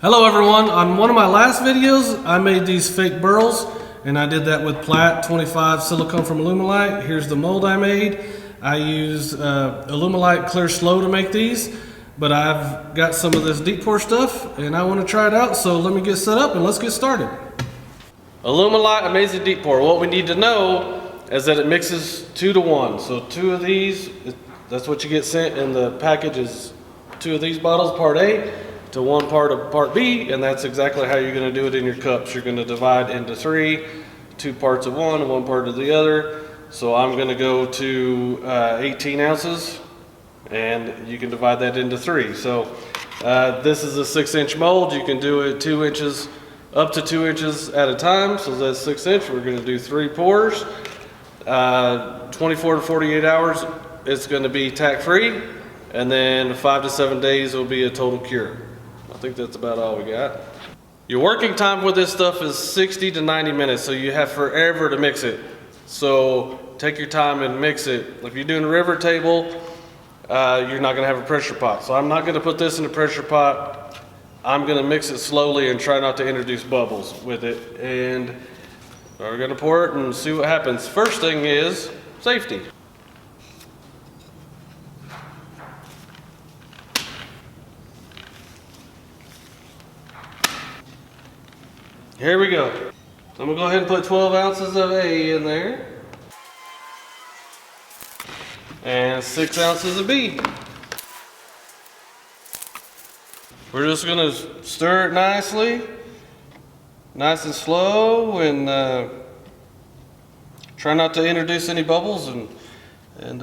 Hello everyone, on one of my last videos I made these fake burls and I did that with Plat 25 silicone from Alumilite. Here's the mold I made. I used Alumilite Clear Slow to make these, but I've got some of this deep pour stuff and I want to try it out, so let me get set up and let's get started. Alumilite Amazing Deep Pour. What we need to know is that it mixes 2 to 1. So 2 of these, that's what you get sent in the package, is 2 of these bottles, part A, to 1 part of part B, and that's exactly how you're going to do it in your cups. You're going to divide into 3, 2 parts of one and 1 part of the other. So I'm going to go to 18 ounces, and you can divide that into 3. So this is a 6-inch mold. You can do it 2 inches, up to 2 inches at a time. So that's 6 inch. We're going to do 3 pours. 24 to 48 hours, it's going to be tack free, and then 5 to 7 days will be a total cure. I think that's about all we got. Your working time with this stuff is 60 to 90 minutes, so you have forever to mix it. So take your time and mix it. If you're doing a river table, you're not gonna have a pressure pot. So I'm not gonna put this in a pressure pot. I'm gonna mix it slowly and try not to introduce bubbles with it. And we're gonna pour it and see what happens. First thing is safety. Here we go. I'm gonna go ahead and put 12 ounces of A in there. And 6 ounces of B. We're just gonna stir it nicely, nice and slow, and try not to introduce any bubbles, and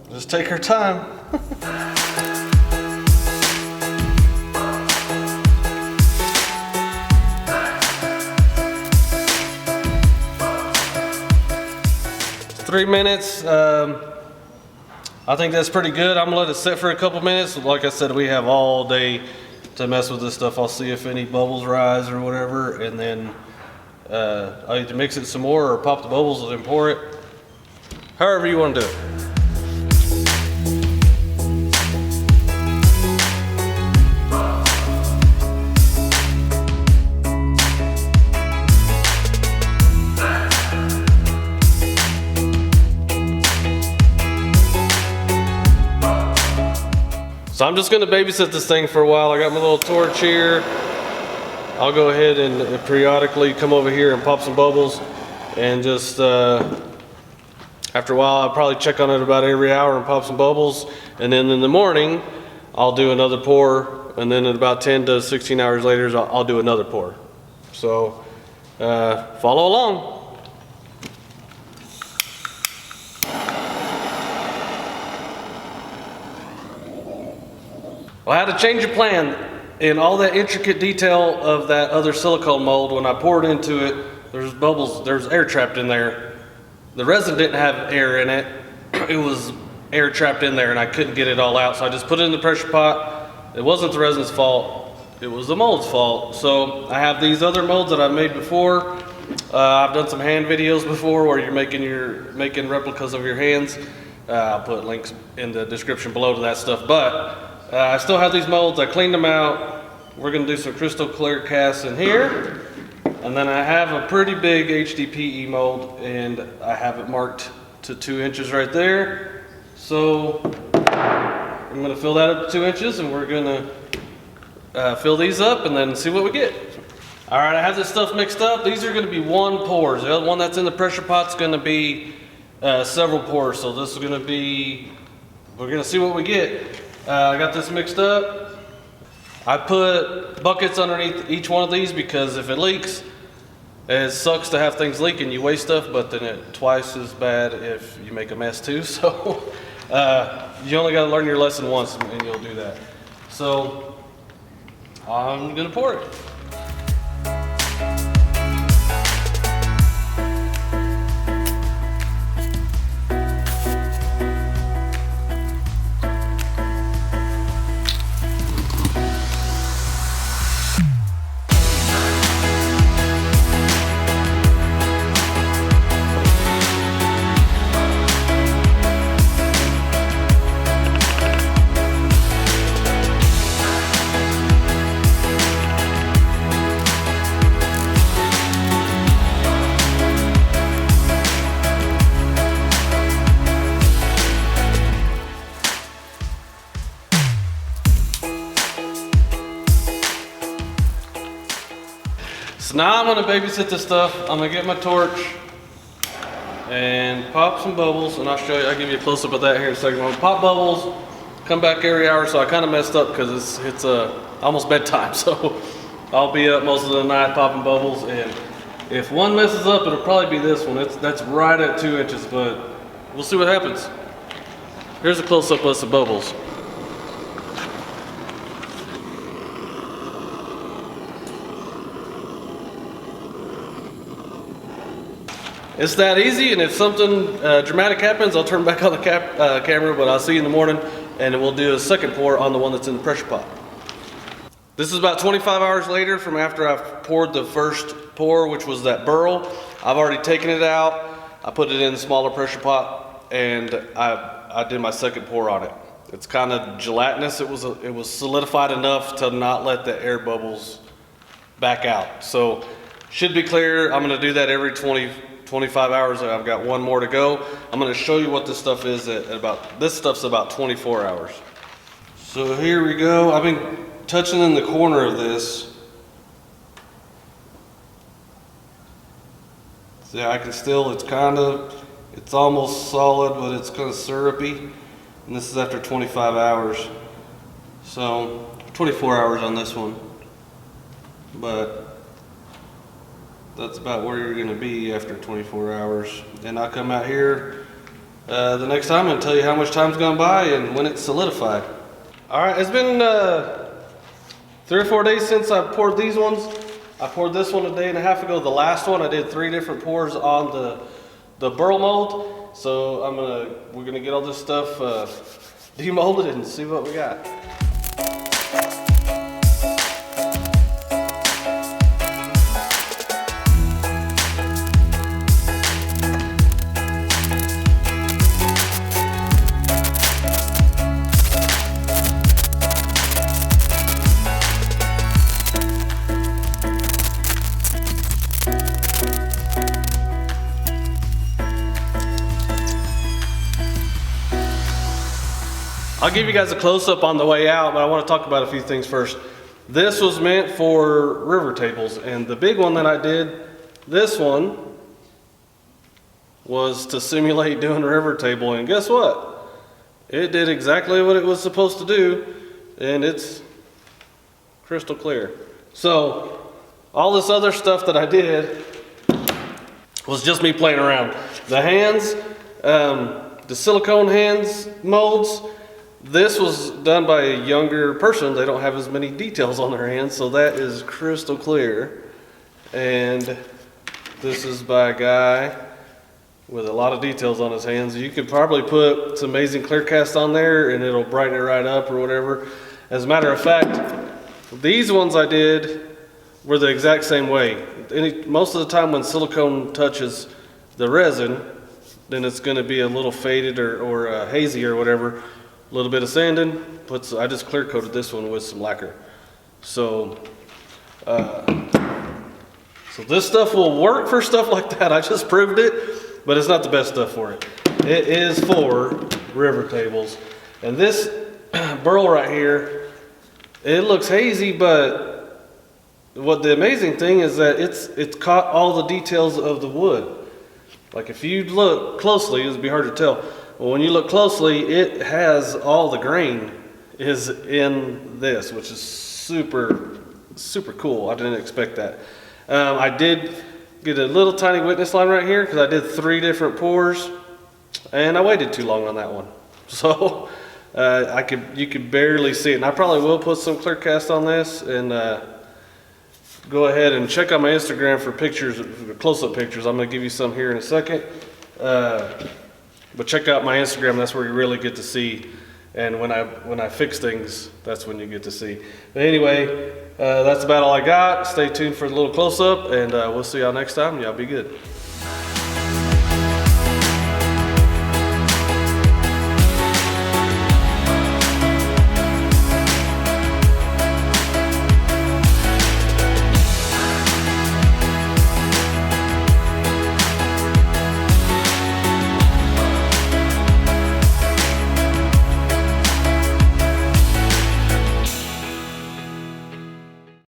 just take our time. 3 minutes, I think that's pretty good. I'm gonna let it sit for a couple minutes. Like I said, we have all day to mess with this stuff. I'll see if any bubbles rise or whatever, and then I'll either mix it some more or pop the bubbles and then pour it. However you want to do it. So I'm just going to babysit this thing for a while. I got my little torch here. I'll go ahead and periodically come over here and pop some bubbles, and just after a while I'll probably check on it about every hour and pop some bubbles, and then in the morning I'll do another pour, and then at about 10 to 16 hours later I'll do another pour. So follow along. Well, I had to change a plan in all that intricate detail of that other silicone mold. When I poured into it, there's bubbles, there's air trapped in there. The resin didn't have air in it. It was air trapped in there and I couldn't get it all out. So I just put it in the pressure pot. It wasn't the resin's fault, it was the mold's fault. So I have these other molds that I've made before. I've done some hand videos before where you're making replicas of your hands. I'll put links in the description below to that stuff. But I still have these molds. I cleaned them out. We're going to do some crystal clear casts in here. And then I have a pretty big HDPE mold, and I have it marked to 2 inches right there. So I'm going to fill that up to 2 inches, and we're going to fill these up and then see what we get. All right, I have this stuff mixed up. These are going to be 1 pours. The other one that's in the pressure pot's going to be several pours. So this is going to be, we're going to see what we get. I got this mixed up. I put buckets underneath each one of these because if it leaks, it sucks to have things leaking. You waste stuff, but then it's twice as bad if you make a mess too. So you only got to learn your lesson once and you'll do that. So I'm gonna pour it. So now I'm gonna babysit this stuff. I'm gonna get my torch and pop some bubbles, and I'll show you, I'll give you a close-up of that here in a second. I'm gonna pop bubbles, come back every hour, so I kind of messed up because it's almost bedtime, so I'll be up most of the night popping bubbles, and if one messes up, it'll probably be this one. That's right at 2 inches, but we'll see what happens. Here's a close-up of some bubbles. It's that easy, and if something dramatic happens, I'll turn back on the camera, but I'll see you in the morning, and we'll do a second pour on the one that's in the pressure pot. This is about 25 hours later from after I've poured the first pour, which was that burl. I've already taken it out. I put it in the smaller pressure pot, and I did my second pour on it. It's kind of gelatinous. It was solidified enough to not let the air bubbles back out. So should be clear. I'm gonna do that every 25 hours. I've got one more to go. I'm going to show you what this stuff is this stuff's about 24 hours. So here we go. I've been touching in the corner of this. See, I can still, it's almost solid, but it's kind of syrupy. And this is after 25 hours. So 24 hours on this one. But that's about where you're gonna be after 24 hours. And I'll come out here the next time and tell you how much time's gone by and when it's solidified. All right, it's been 3 or 4 days since I poured these ones. I poured this one a day and a half ago. The last one, I did 3 different pours on the burl mold. So we're gonna get all this stuff demolded and see what we got. I'll give you guys a close-up on the way out, but I want to talk about a few things first. This was meant for river tables, and the big one that I did, this one, was to simulate doing a river table, and guess what? It did exactly what it was supposed to do, and it's crystal clear. So, all this other stuff that I did was just me playing around. The hands, the silicone hands molds, this was done by a younger person. They don't have as many details on their hands, so that is crystal clear. And this is by a guy with a lot of details on his hands. You could probably put some amazing clear cast on there and it'll brighten it right up or whatever. As a matter of fact, these ones I did were the exact same way. Most of the time when silicone touches the resin, then it's going to be a little faded or hazy or whatever. A little bit of sanding, I just clear coated this one with some lacquer. So this stuff will work for stuff like that. I just proved it, but it's not the best stuff for it. It is for river tables. And this burl right here, it looks hazy, but what the amazing thing is that it's caught all the details of the wood. Like if you look closely, it'd be hard to tell. Well, when you look closely, it has all the grain is in this, which is super, super cool. I didn't expect that. I did get a little tiny witness line right here because I did 3 different pours, and I waited too long on that one. So you could barely see it. And I probably will put some clear cast on this and go ahead and check out my Instagram for pictures, close-up pictures. I'm going to give you some here in a second. But check out my Instagram, that's where you really get to see. And when I fix things, that's when you get to see. But anyway, that's about all I got. Stay tuned for a little close-up, and we'll see y'all next time. Y'all be good.